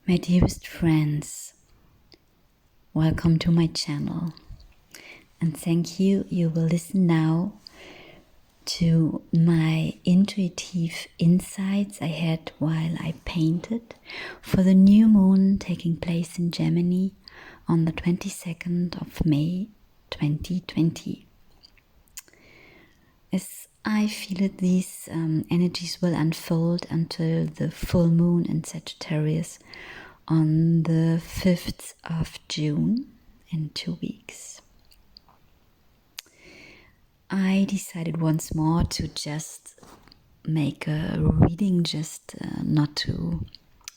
My dearest friends, welcome to my channel, and thank you. You will listen now to my intuitive insights I had while I painted for the new moon taking place in Gemini on the 22nd of May 2020. As I feel it, these energies will unfold until the full moon in Sagittarius on the 5th of June in 2 weeks. I decided once more to just make a reading, not to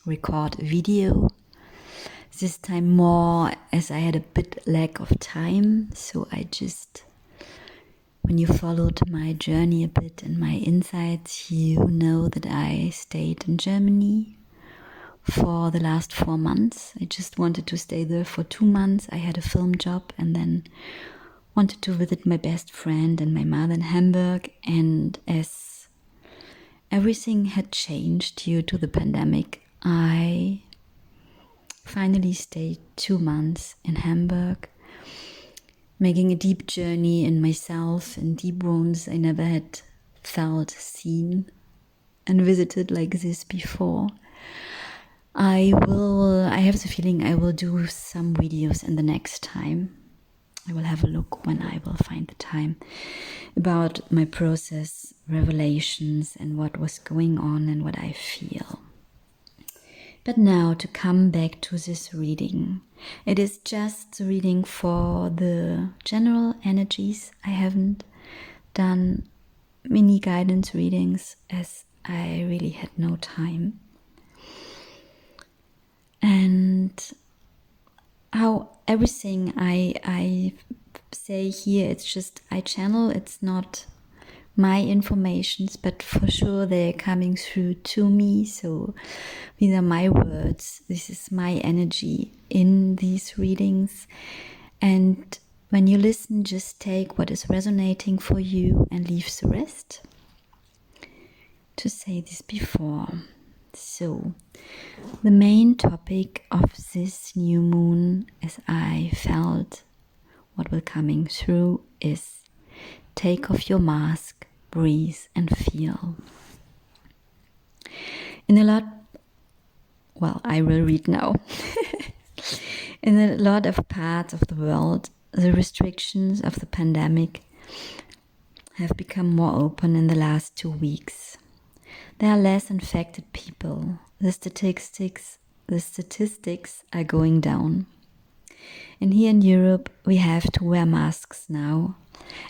record a video. This time more as I had a bit lack of time, so when you followed my journey a bit and my insights, you know that I stayed in Germany for the last 4 months. I just wanted to stay there for 2 months. I had a film job and then wanted to visit my best friend and my mother in Hamburg. And as everything had changed due to the pandemic, I finally stayed 2 months in Hamburg, making a deep journey in myself and deep wounds I never had felt, seen, and visited like this before. I have the feeling I will do some videos in the next time. I will have a look when I will find the time about my process, revelations, and what was going on and what I feel. But now to come back to this reading. It is just a reading for the general energies. I haven't done mini guidance readings as I really had no time. And how everything I say here, it's just I channel. It's not my informations, but for sure they're coming through to me. So these are my words. This is my energy in these readings. And when you listen, just take what is resonating for you and leave the rest. To say this before. So, the main topic of this new moon, as I felt what will coming through, is take off your mask, breathe and feel. I will read now. In a lot of parts of the world, the restrictions of the pandemic have become more open in the last 2 weeks. There are less infected people. The statistics are going down. And here in Europe, we have to wear masks now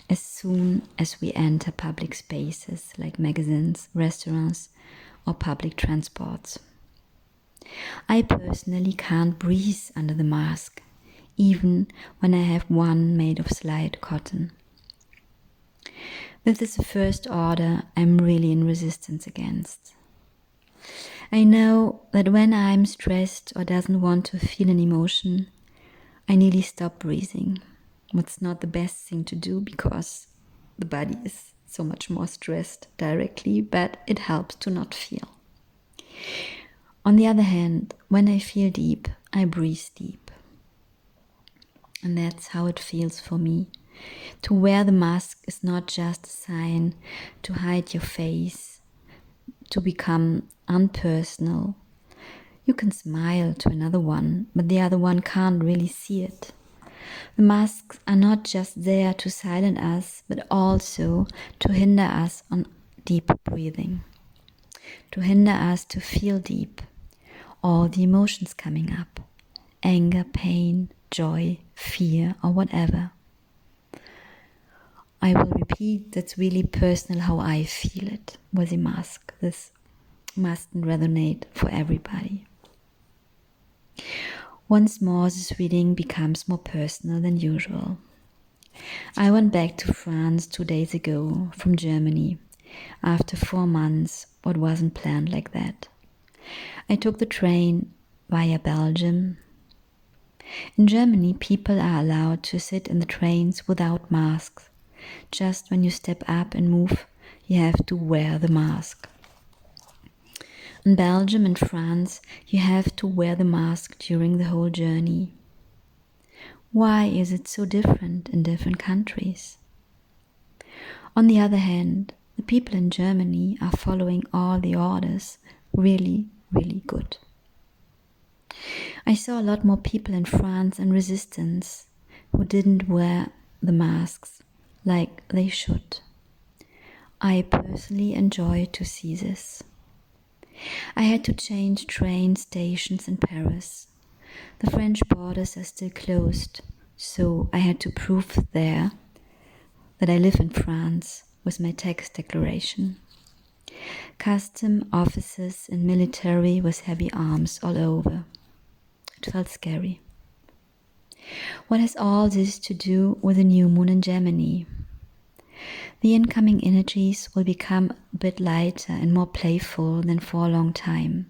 as soon as we enter public spaces like magazines, restaurants, or public transports. I personally can't breathe under the mask, even when I have one made of slide cotton. This is the first order I'm really in resistance against. I know that when I'm stressed or doesn't want to feel an emotion, I nearly stop breathing. What's not the best thing to do because the body is so much more stressed directly, but it helps to not feel. On the other hand, when I feel deep, I breathe deep. And that's how it feels for me. To wear the mask is not just a sign to hide your face, to become unpersonal. You can smile to another one, but the other one can't really see it. The masks are not just there to silence us, but also to hinder us on deep breathing, to hinder us to feel deep, all the emotions coming up, anger, pain, joy, fear, or whatever. I will repeat, that's really personal how I feel it with a mask. This mustn't resonate for everybody. Once more, this reading becomes more personal than usual. I went back to France 2 days ago from Germany after 4 months, what wasn't planned like that. I took the train via Belgium. In Germany, people are allowed to sit in the trains without masks. Just when you step up and move, you have to wear the mask. In Belgium and France, you have to wear the mask during the whole journey. Why is it so different in different countries? On the other hand, the people in Germany are following all the orders really, really good. I saw a lot more people in France and resistance who didn't wear the masks like they should. I personally enjoy to see this. I had to change train stations in Paris. The French borders are still closed, so I had to prove there that I live in France with my tax declaration. Custom officers and military with heavy arms all over. It felt scary. What has all this to do with the new moon in Gemini? The incoming energies will become a bit lighter and more playful than for a long time.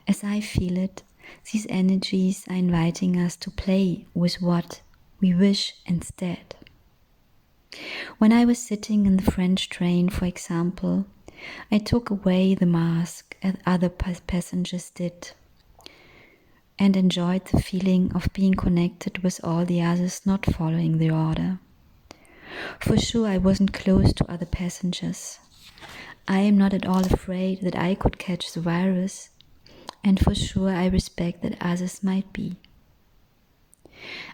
As I feel it, these energies are inviting us to play with what we wish instead. When I was sitting in the French train, for example, I took away the mask as other passengers did and enjoyed the feeling of being connected with all the others not following the order. For sure, I wasn't close to other passengers. I am not at all afraid that I could catch the virus, and for sure I respect that others might be.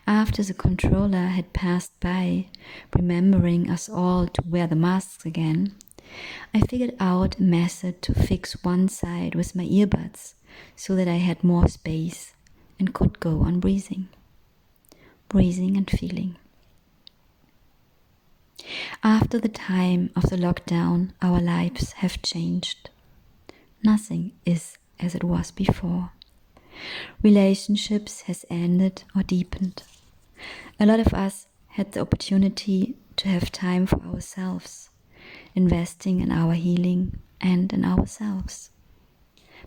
After the controller had passed by, remembering us all to wear the masks again, I figured out a method to fix one side with my earbuds so that I had more space and could go on breathing and feeling. After the time of the lockdown, our lives have changed. Nothing is as it was before. Relationships has ended or deepened. A lot of us had the opportunity to have time for ourselves, investing in our healing and in ourselves.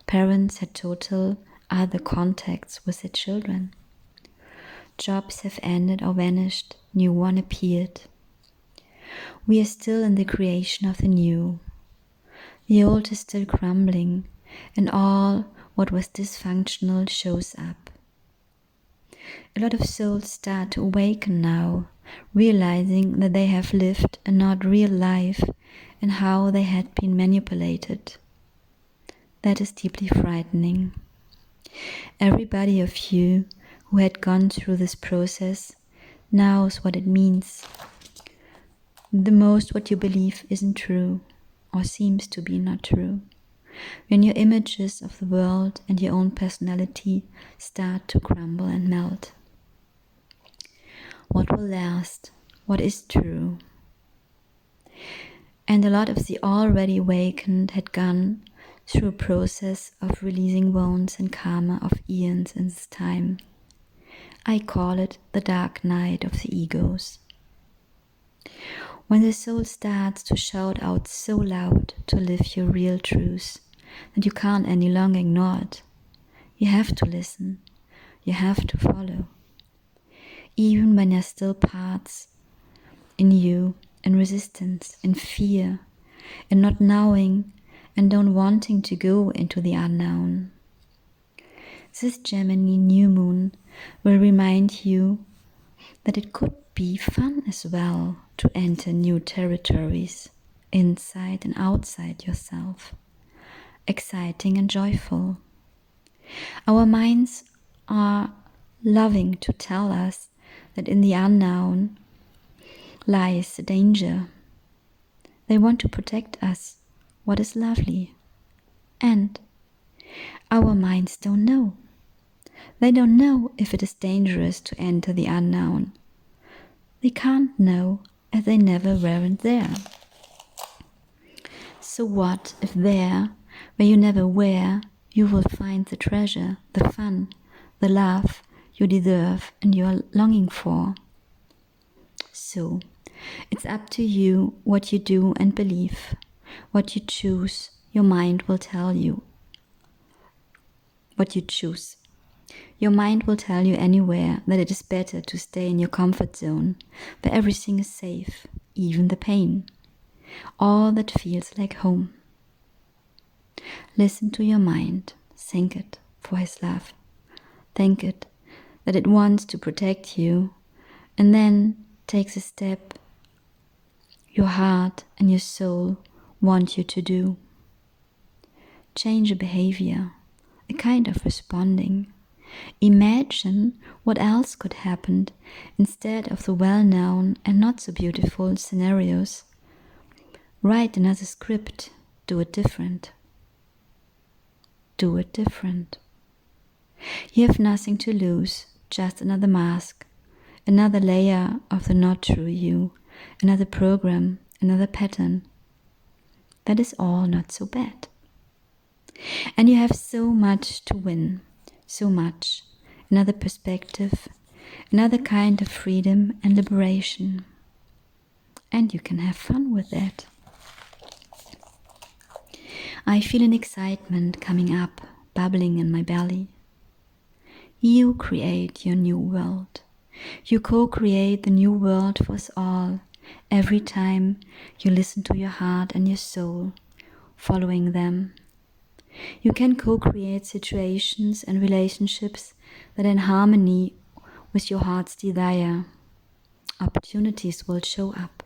Parents had total other contacts with their children. Jobs have ended or vanished, new one appeared. We are still in the creation of the new. The old is still crumbling, and all what was dysfunctional shows up. A lot of souls start to awaken now, realizing that they have lived a not real life and how they had been manipulated. That is deeply frightening. Everybody of you who had gone through this process knows what it means. The most what you believe isn't true, or seems to be not true. When your images of the world and your own personality start to crumble and melt. What will last? What is true? And a lot of the already awakened had gone through a process of releasing wounds and karma of eons in this time. I call it the dark night of the egos. When the soul starts to shout out so loud to live your real truth that you can't any longer ignore it, you have to listen, you have to follow. Even when there are still parts in you in resistance, in fear, in not knowing and don't wanting to go into the unknown. This Gemini new moon will remind you that it could be fun as well to enter new territories, inside and outside yourself, exciting and joyful. Our minds are loving to tell us that in the unknown lies the danger. They want to protect us, what is lovely. And our minds don't know. They don't know if it is dangerous to enter the unknown. They can't know as they never weren't there. So what if there, where you never were, you will find the treasure, the fun, the love you deserve and you are longing for? So, it's up to you what you do and believe. What you choose, your mind will tell you. What you choose. Your mind will tell you anywhere that it is better to stay in your comfort zone, where everything is safe, even the pain. All that feels like home. Listen to your mind. Thank it for his love. Thank it that it wants to protect you, and then takes a step your heart and your soul want you to do. Change a behavior, a kind of responding. Imagine what else could happen instead of the well-known and not so beautiful scenarios. Write another script. Do it different. Do it different. You have nothing to lose, just another mask, another layer of the not true you, another program, another pattern. That is all not so bad. And you have so much to win, so much. Another perspective, another kind of freedom and liberation. And you can have fun with that. I feel an excitement coming up, bubbling in my belly. You create your new world. You co-create the new world for us all every time you listen to your heart and your soul, following them. You can co-create situations and relationships that are in harmony with your heart's desire. Opportunities will show up.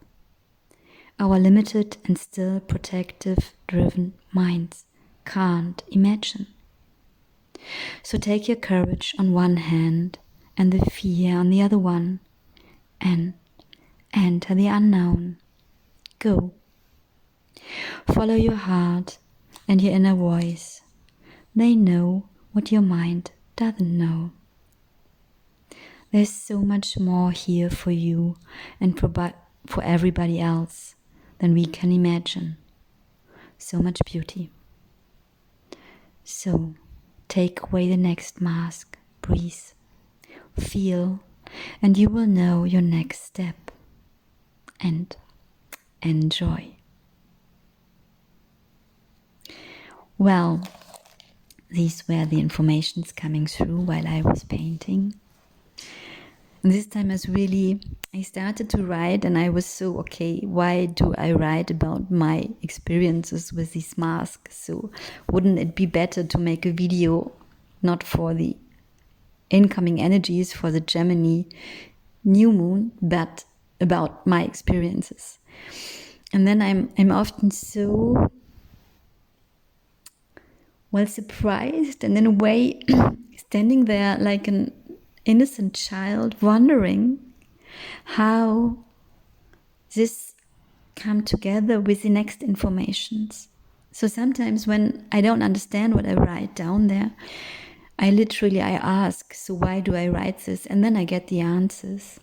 Our limited and still protective, driven minds can't imagine. So take your courage on one hand and the fear on the other one, and enter the unknown. Go. Follow your heart and your inner voice. They know what your mind doesn't know. There's so much more here for you and for everybody else than we can imagine. So much beauty. So, take away the next mask, breathe, feel, and you will know your next step. And enjoy. Well, these were the informations coming through while I was painting. And this time I started to write, and I was so, okay, why do I write about my experiences with these masks? So wouldn't it be better to make a video, not for the incoming energies for the Gemini new moon, but about my experiences? And then I'm often so surprised, and in a way standing there like an innocent child, wondering how this come together with the next informations. So sometimes when I don't understand what I write down there, I ask, so why do I write this? And then I get the answers.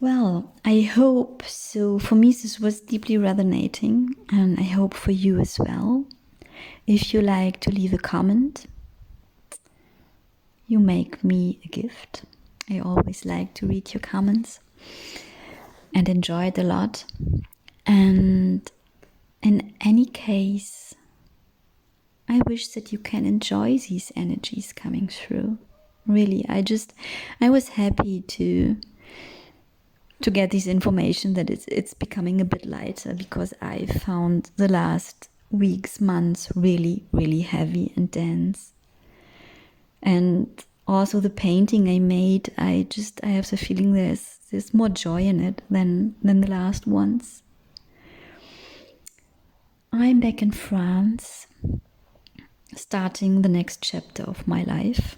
Well, I hope so. For me, this was deeply resonating, and I hope for you as well. If you like to leave a comment, you make me a gift. I always like to read your comments and enjoy it a lot. And in any case, I wish that you can enjoy these energies coming through. Really, I was happy to get this information that it's becoming a bit lighter, because I found the last weeks, months really, really heavy and dense. And also the painting I made, I have the feeling there's more joy in it than the last ones. I'm back in France, starting the next chapter of my life,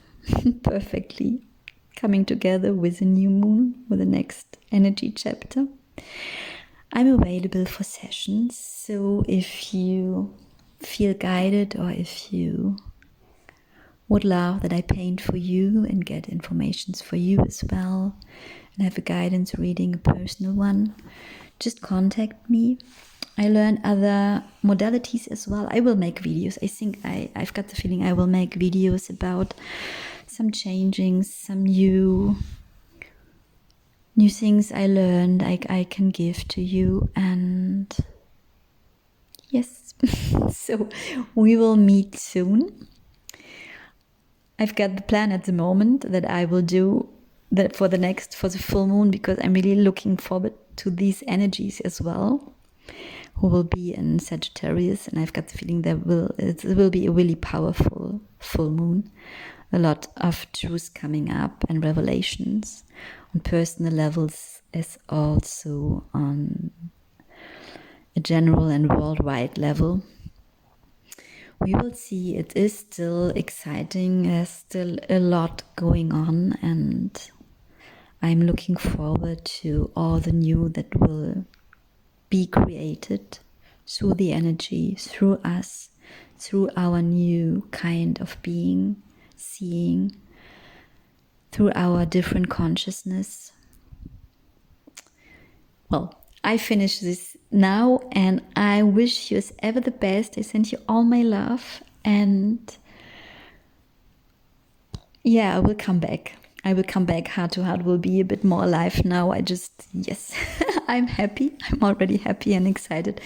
perfectly coming together with a new moon, with the next energy chapter. I'm available for sessions, so if you feel guided, or if you would love that I paint for you and get informations for you as well, and have a guidance reading, a personal one, just contact me. I learn other modalities as well. I will make videos. I think I've got the feeling I will make videos about some changings, some new things I learned I can give to you. And yes, so we will meet soon. I've got the plan at the moment that I will do that for the full moon, because I'm really looking forward to these energies as well. who will be in Sagittarius, and I've got the feeling it will be a really powerful full moon. A lot of truths coming up and revelations on personal levels as also on a general and worldwide level. We will see. It is still exciting. There's still a lot going on, and I'm looking forward to all the new that will be created through the energy, through us, through our new kind of being, seeing, through our different consciousness. Well, I finish this now, and I wish you as ever the best. I send you all my love, and yeah, I will come back. Heart to heart will be a bit more alive now. Yes, I'm happy. I'm already happy and excited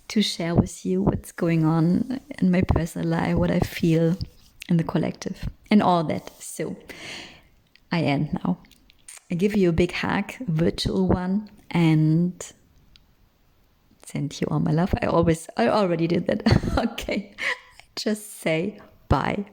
to share with you what's going on in my personal life, what I feel in the collective, and all that. So I end now. I give you a big hug, a virtual one, and send you all my love. I already did that. Okay. I just say bye.